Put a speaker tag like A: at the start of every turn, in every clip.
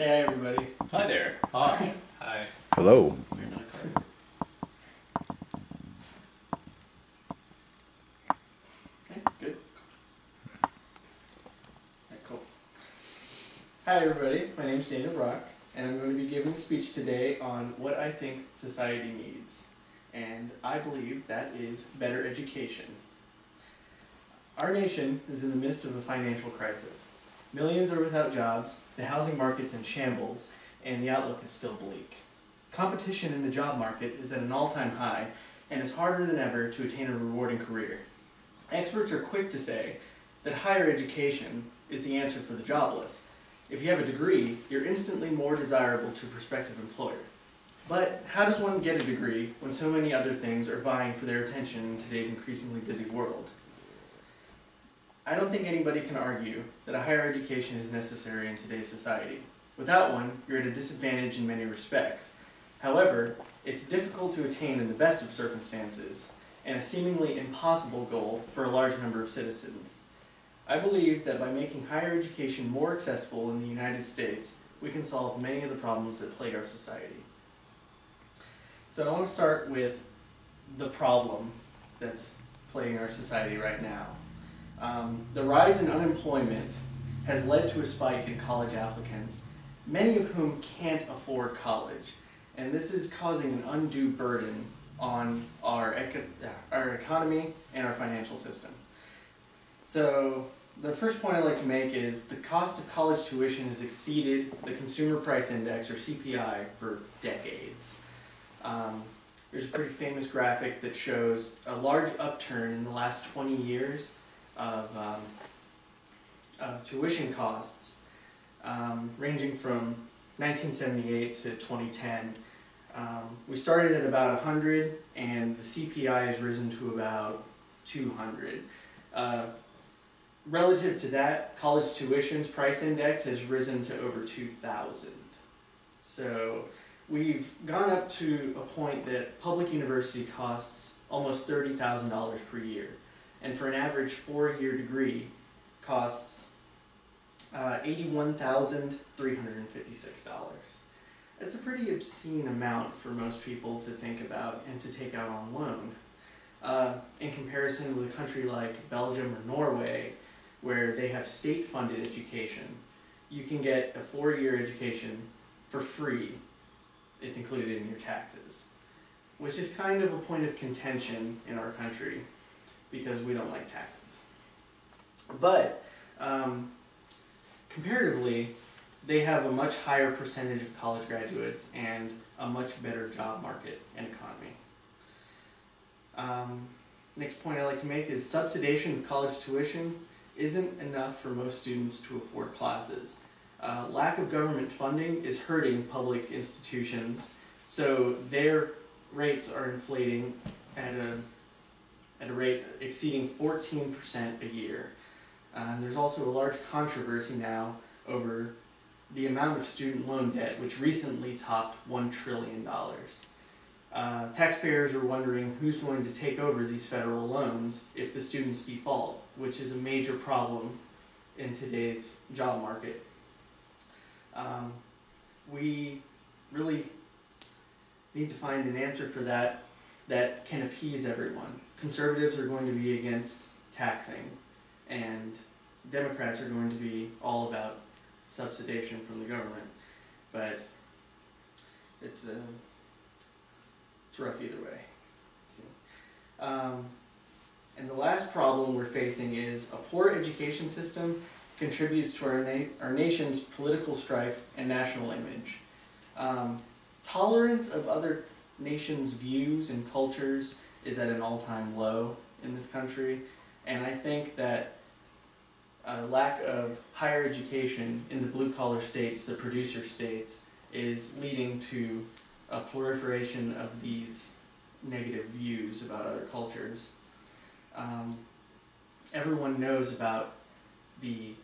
A: Hey everybody.
B: Hi there. Hi. Hi.
C: Hello.
A: We're not carded. Okay, good. Alright, cool. Hi everybody, my name is Daniel Brock, and I'm going to be giving a speech today on what I think society needs. And I believe that is better education. Our nation is in the midst of a financial crisis. Millions are without jobs, the housing market's in shambles, and the outlook is still bleak. Competition in the job market is at an all-time high, and it's harder than ever to attain a rewarding career. Experts are quick to say that higher education is the answer for the jobless. If you have a degree, you're instantly more desirable to a prospective employer. But how does one get a degree when so many other things are vying for their attention in today's increasingly busy world? I don't think anybody can argue that a higher education is necessary in today's society. Without one, you're at a disadvantage in many respects. However, it's difficult to attain in the best of circumstances, and a seemingly impossible goal for a large number of citizens. I believe that by making higher education more accessible in the United States, we can solve many of the problems that plague our society. So I want to start with the problem that's plaguing our society right now. The rise in unemployment has led to a spike in college applicants, many of whom can't afford college, and this is causing an undue burden on our economy and our financial system. So the first point I'd like to make is the cost of college tuition has exceeded the Consumer Price Index, or CPI, for decades. There's a pretty famous graphic that shows a large upturn in the last 20 years of tuition costs, ranging from 1978 to 2010. We started at about 100, and the CPI has risen to about 200. Relative to that, college tuition's price index has risen to over 2,000. So we've gone up to a point that public university costs almost $30,000 per year. And for an average 4-year degree, costs $81,356. That's a pretty obscene amount for most people to think about and to take out on loan. In comparison with a country like Belgium or Norway, where they have state-funded education, you can get a 4-year education for free. It's included in your taxes, which is kind of a point of contention in our country, because we don't like taxes. But comparatively, they have a much higher percentage of college graduates and a much better job market and economy. Next point I'd like to make is subsidization of college tuition isn't enough for most students to afford classes. Lack of government funding is hurting public institutions, so their rates are inflating at a rate exceeding 14% a year. There's also a large controversy now over the amount of student loan debt, which recently topped $1 trillion. Taxpayers are wondering who's going to take over these federal loans if the students default, which is a major problem in today's job market. We really need to find an answer for that can appease everyone. Conservatives are going to be against taxing, and Democrats are going to be all about subsidization from the government. But it's rough either way. And the last problem we're facing is a poor education system contributes to our nation's political strife and national image. Tolerance of other nations' views and cultures is at an all-time low in this country, and I think that a lack of higher education in the blue-collar states, the producer states, is leading to a proliferation of these negative views about other cultures. Everyone knows about the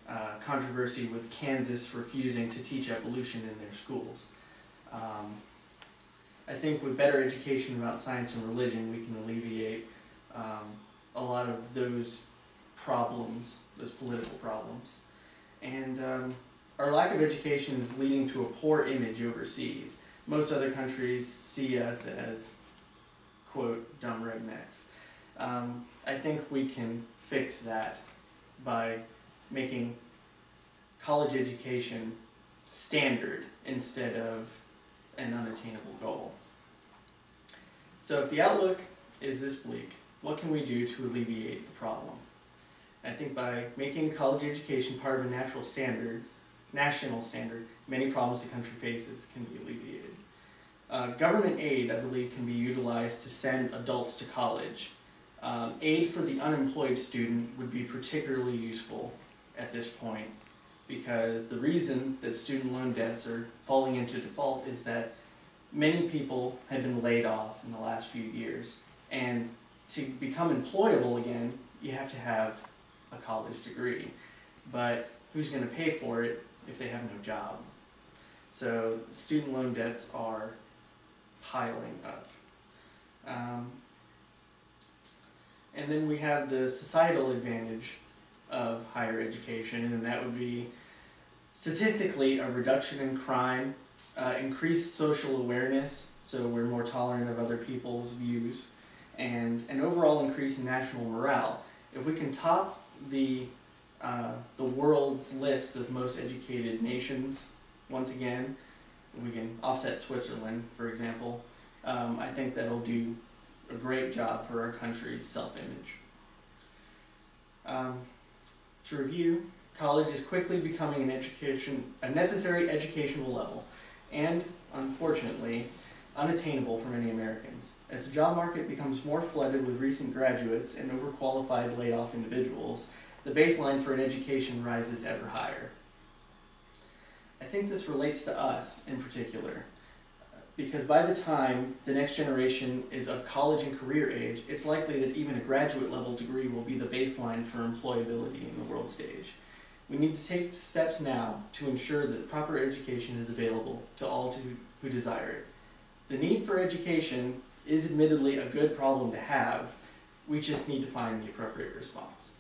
A: controversy with Kansas refusing to teach evolution in their schools. I think with better education about science and religion, we can alleviate a lot of those problems, those political problems. And our lack of education is leading to a poor image overseas. Most other countries see us as, quote, dumb rednecks. I think we can fix that by making college education standard instead of an unattainable goal. So if the outlook is this bleak, what can we do to alleviate the problem? I think by making college education part of a national standard, many problems the country faces can be alleviated. Government aid, I believe, can be utilized to send adults to college. Aid for the unemployed student would be particularly useful at this point, because the reason that student loan debts are falling into default is that many people have been laid off in the last few years, and to become employable again, you have to have a college degree. But who's going to pay for it if they have no job? So student loan debts are piling up. And then we have the societal advantage of higher education, and that would be statistically a reduction in crime, increased social awareness, so we're more tolerant of other people's views, and an overall increase in national morale. If we can top the world's list of most educated nations, once again, if we can offset Switzerland, for example, I think that'll do a great job for our country's self-image. To review, college is quickly becoming a necessary educational level, and unfortunately, unattainable for many Americans. As the job market becomes more flooded with recent graduates and overqualified laid-off individuals, the baseline for an education rises ever higher. I think this relates to us in particular, because by the time the next generation is of college and career age, it's likely that even a graduate level degree will be the baseline for employability in the world stage. We need to take steps now to ensure that proper education is available to all who desire it. The need for education is admittedly a good problem to have. We just need to find the appropriate response.